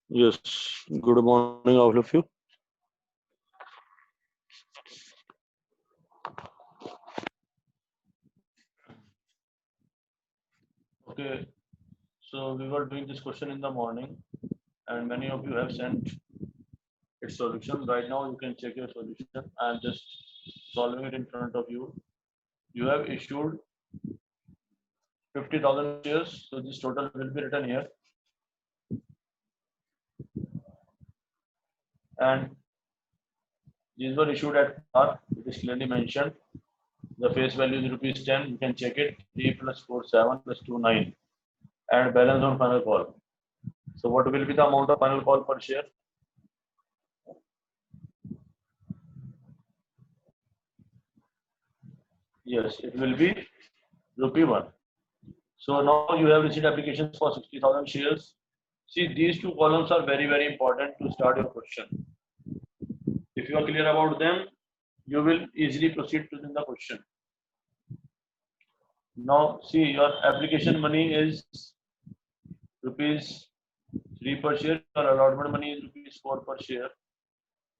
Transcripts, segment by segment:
Yes, good morning, all of you. Okay, so we were doing this question in the morning, and many of you have sent its solution. Right now, you can check your solution. I'm just solving it in front of you. You have issued 50,000 shares, so this total will be written here. And these were issued at par. It is clearly mentioned. The face value is rupees 10. You can check it. 3 plus 4, 7 plus 2, 9. And balance on final call. So what will be the amount of final call per share? Yes, it will be rupee 1. So now you have received applications for 60,000 shares. See, these two columns are very, very important to start your question. If you are clear about them, you will easily proceed to the question. Now, see, your application money is rupees 3 per share. Your allotment money is rupees 4 per share.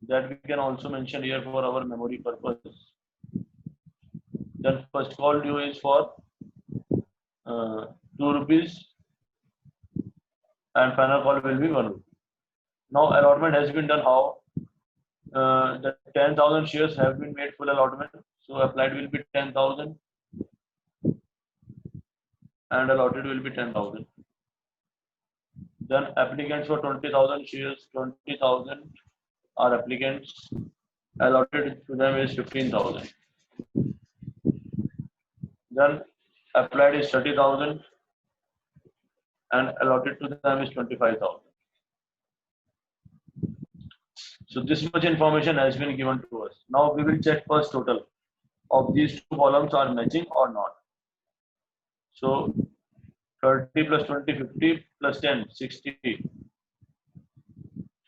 That we can also mention here for our memory purpose. Then first call due is for 2 rupees and final call will be 1 rupee. Now allotment has been done how? The 10,000 shares have been made full allotment. So applied will be 10,000 and allotted will be 10,000. Then applicants for 20,000 shares, 20,000 are applicants. Allotted to them is 15,000. Then applied is 30,000 and allotted to them is 25,000. So this much information has been given to us. Now we will check first total of these two columns are matching or not. So 30 plus 20, 50 plus 10, 60.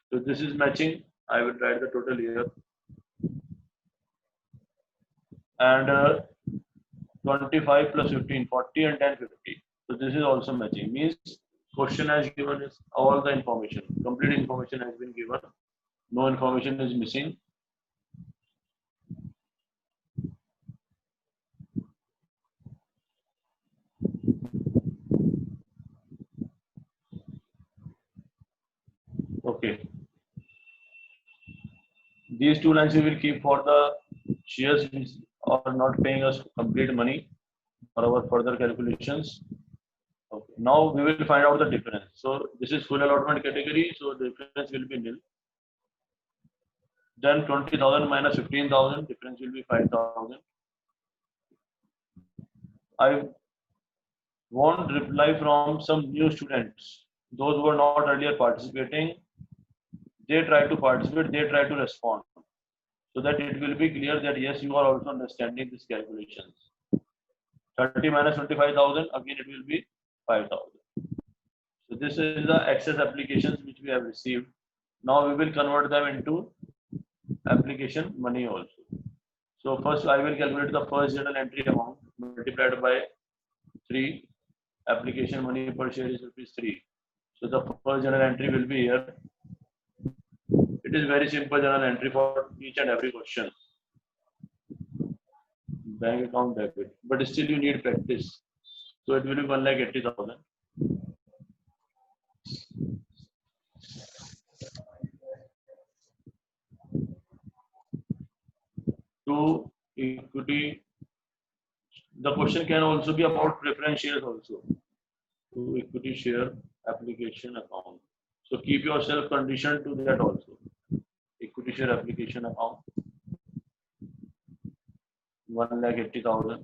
So this is matching. I will write the total here. And 25 plus 15, 40 and 10, 50. So this is also matching. Means question has given us all the information. Complete information has been given. No information is missing. Okay. These two lines we will keep for the shares which are not paying us complete money for our further calculations. Okay. Now we will find out the difference. So this is full allotment category, so the difference will be nil. Then 20,000 minus 15,000, difference will be 5,000. I want reply from some new students. Those who were not earlier participating, they try to participate, they try to respond. So that it will be clear that yes, you are also understanding these calculations. 30 minus 25,000, again it will be 5,000. So this is the excess applications which we have received. Now we will convert them into application money also. So first I will calculate the first journal entry amount multiplied by 3. Application money per share is rupees 3. So the first journal entry will be here. It is very simple journal entry for each and every question. Bank account debit, but still you need practice. So it will be 1,80,000. To equity. The question can also be about preference shares also. To equity share application account. So keep yourself conditioned to that also. Equity share application account. 1,80,000.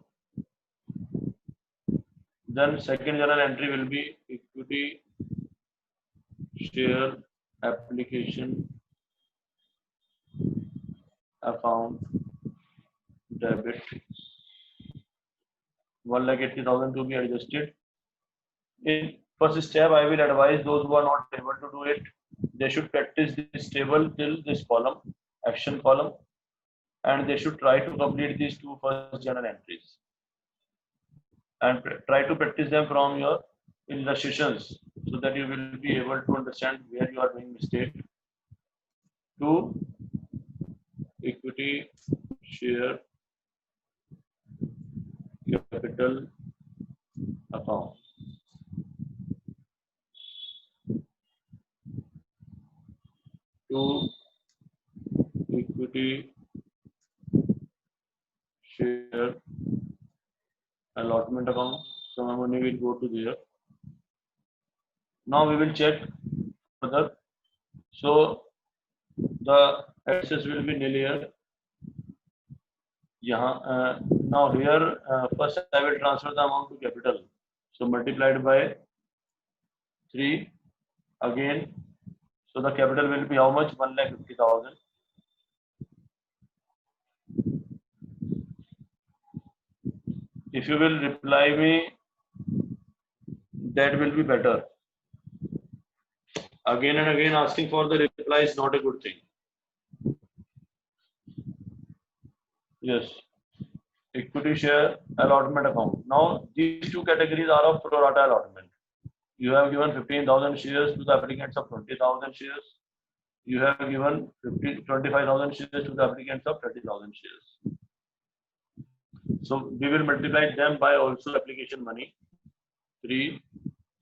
Then second journal entry will be equity share application account debit. 1,80,000 to be adjusted. In first step, I will advise those who are not able to do it, they should practice this table till this column, action column, and they should try to complete these two first journal entries. And try to practice them from your illustrations so that you will be able to understand where you are doing mistake. To equity share capital account. To equity share allotment account. So my money will go to there. Now we will check further. So the excess will be nil here. Now here first I will transfer the amount to capital. So multiplied by 3 again. So the capital will be how much? 1,50,000. If you will reply me, that will be better. Again and again asking for the reply is not a good thing. Yes. Equity share allotment account. Now these two categories are of pro rata allotment. You have given 15,000 shares to the applicants of 20,000 shares. You have given 25,000 shares to the applicants of 30,000 shares. So we will multiply them by also application money 3.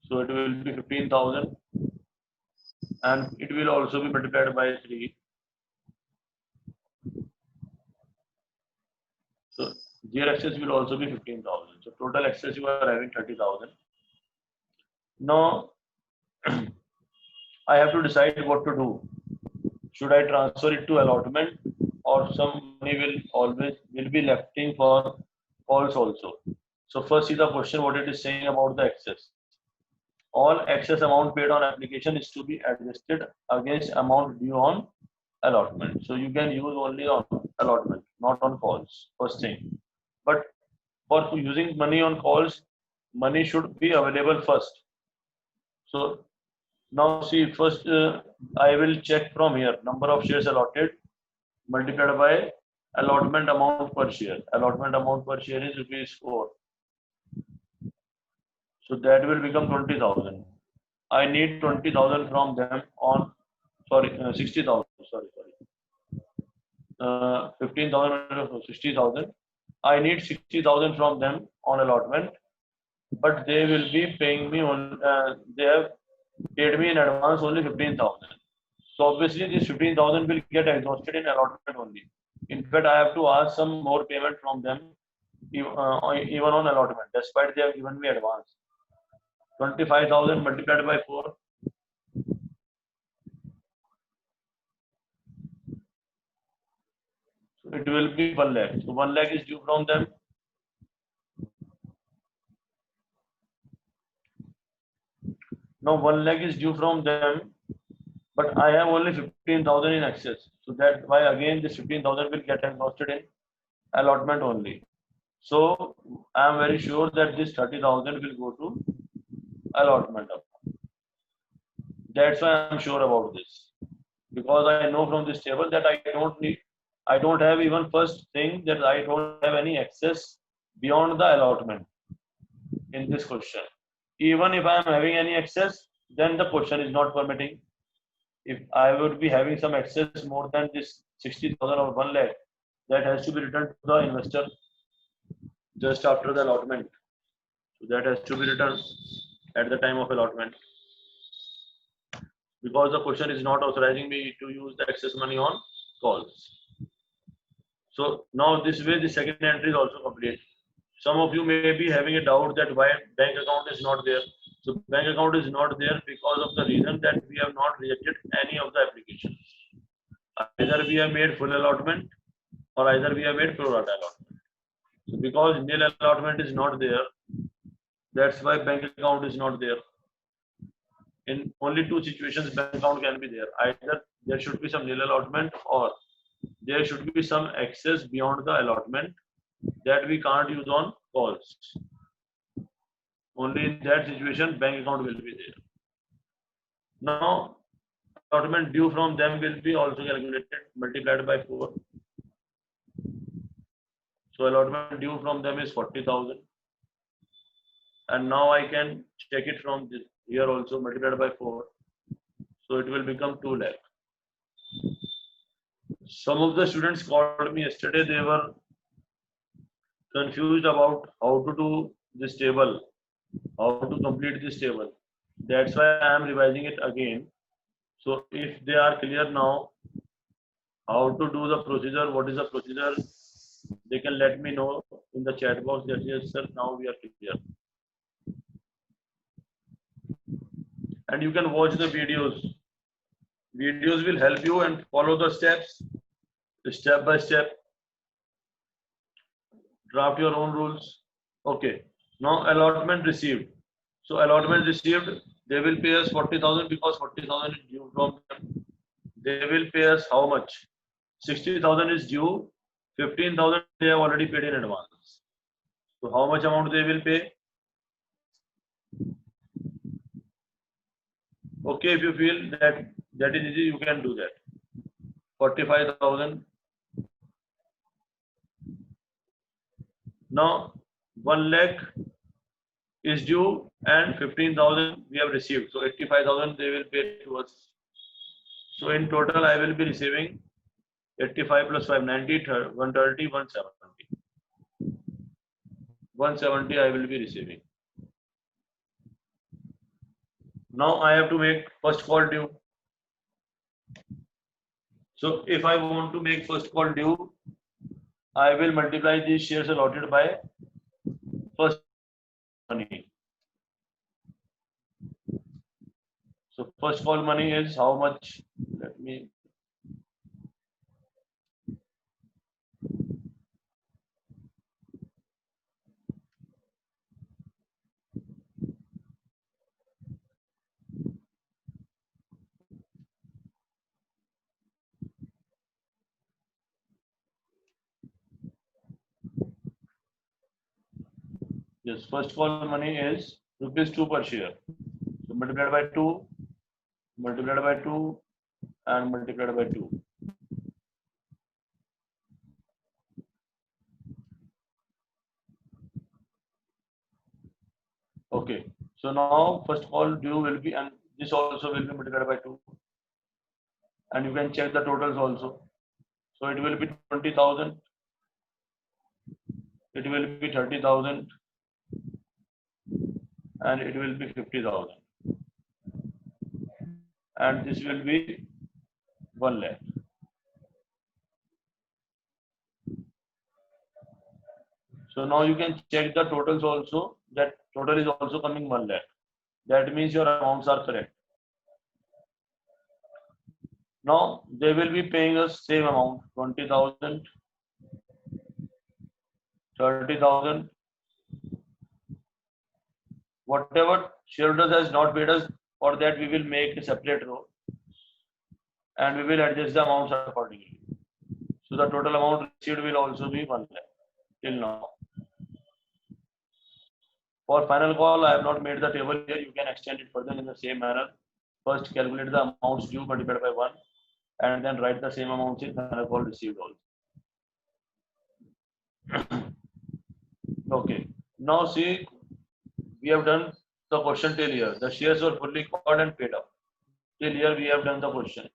So it will be 15,000 and it will also be multiplied by 3. So their excess will also be 15,000. So total excess you are having 30,000. Now I have to decide what to do. Should I transfer it to allotment or some money will be left in for calls also. So first see the question what it is saying about the excess. All excess amount paid on application is to be adjusted against amount due on allotment. So you can use only on allotment, not on calls. First thing. But for using money on calls, money should be available first. So now see first I will check from here number of shares allotted multiplied by allotment amount per share. Allotment amount per share is ₹4. So that will become 20,000. I need 20,000 from them on 60,000. 15,000 60,000. I need 60,000 from them on allotment, but they will be paying me on. They have paid me in advance only 15,000. So obviously this 15,000 will get exhausted in allotment only. In fact, I have to ask some more payment from them even on allotment, despite they have given me advance. 25,000 multiplied by 4. So it will be 1 lakh. So 1 lakh is due from them. Now 1 lakh is due from them, but I have only 15,000 in excess. So that's why again this 15,000 will get exhausted in allotment only. So I am very sure that this 30,000 will go to allotment. That's why I am sure about this, because I know from this table that I don't have even first thing that I don't have any excess beyond the allotment in this question. Even if I am having any excess, then the question is not permitting. If I would be having some excess more than this 60,000 or 1 lakh, that has to be returned to the investor just after the allotment. So that has to be returned at the time of allotment, because the question is not authorizing me to use the excess money on calls. So now this way the second entry is also complete. Some of you may be having a doubt that why bank account is not there. So bank account is not there because of the reason that we have not rejected any of the applications. Either we have made full allotment or either we have made pro rata allotment. So because nil allotment is not there, that's why bank account is not there. In only two situations bank account can be there. Either there should be some nil allotment or there should be some excess beyond the allotment that we can't use on calls. Only in that situation bank account will be there. Now allotment due from them will be also calculated multiplied by 4. So allotment due from them is 40,000. and now I can check it from this here also, multiplied by 4. So it will become 2 lakh. Some of the students called me yesterday. They were confused about how to do this table, how to complete this table. That's why I am revising it again. So if they are clear now, how to do the procedure, what is the procedure, they can let me know in the chat box that yes sir, now we are clear. And you can watch the videos. Videos will help you and follow the steps, step by step. Draft your own rules. Okay. Now allotment received. So allotment received, they will pay us 40,000 because 40,000 is due from them. They will pay us how much? 60,000 is due. 15,000 they have already paid in advance. So how much amount they will pay? Okay, if you feel that is easy, you can do that. 45,000. Now 1 lakh is due and 15,000 we have received. So 85,000 they will pay to us. So in total I will be receiving 85 plus 5, 90, 130, 170. 170 I will be receiving. Now I have to make first call due. So if I want to make first call due, I will multiply these shares allotted by first money. So first call money is how much? Let me. Yes, first call money is rupees 2 per share. So multiplied by 2, multiplied by 2, and multiplied by 2. Okay. So now first call due will be, and this also will be multiplied by 2. And you can check the totals also. So it will be 20,000. It will be 30,000. And it will be 50,000. And this will be 1 lakh. So now you can check the totals also. That total is also coming 1 lakh. That means your amounts are correct. Now they will be paying us same amount, 20,000, 30,000. Whatever shareholders has not paid us, for that we will make a separate row and we will adjust the amounts accordingly. So the total amount received will also be 1 lakh till now. For final call, I have not made the table here. You can extend it further in the same manner. First, calculate the amounts due multiplied by 1 and then write the same amounts in final call received also. Okay. Now see, we have done the question till here. The shares were fully called and paid up. Till here we have done the question.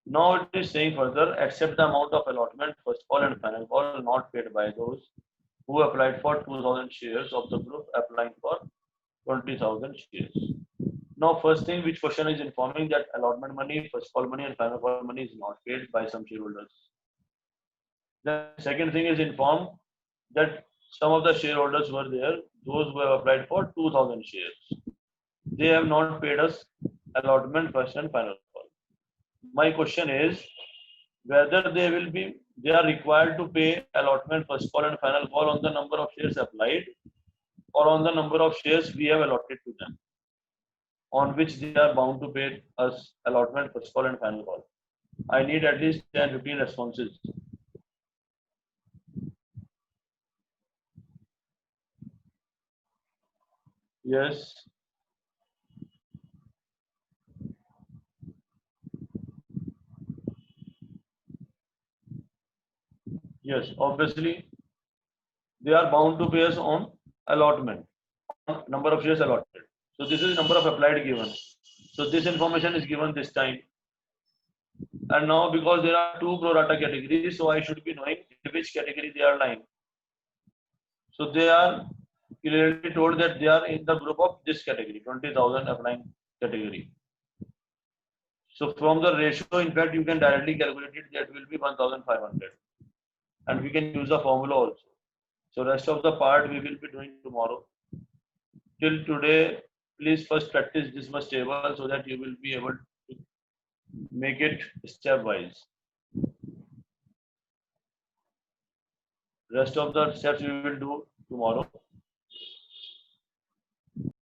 Now it is saying further, accept the amount of allotment, first call and final call not paid by those who applied for 2,000 shares of the group applying for 20,000 shares. Now first thing which question is informing that allotment money, first call money and final call money is not paid by some shareholders. The second thing is informed that some of the shareholders were there, those who have applied for 2,000 shares. They have not paid us allotment first and final call. My question is whether they are required to pay allotment first call and final call on the number of shares applied or on the number of shares we have allotted to them, on which they are bound to pay us allotment first call and final call. I need at least 10-15 responses. Yes. Yes, obviously they are bound to pay us on allotment. number of shares allotted. So this is number of applied given. So this information is given this time. And now because there are two pro rata categories, so I should be knowing in which category they are lying. So they are clearly told that they are in the group of this category, 20,000 applying category. So from the ratio, in fact, you can directly calculate it, that will be 1,500. And we can use the formula also. So rest of the part we will be doing tomorrow. Till today, please first practice this much table so that you will be able to make it stepwise. Rest of the steps we will do tomorrow.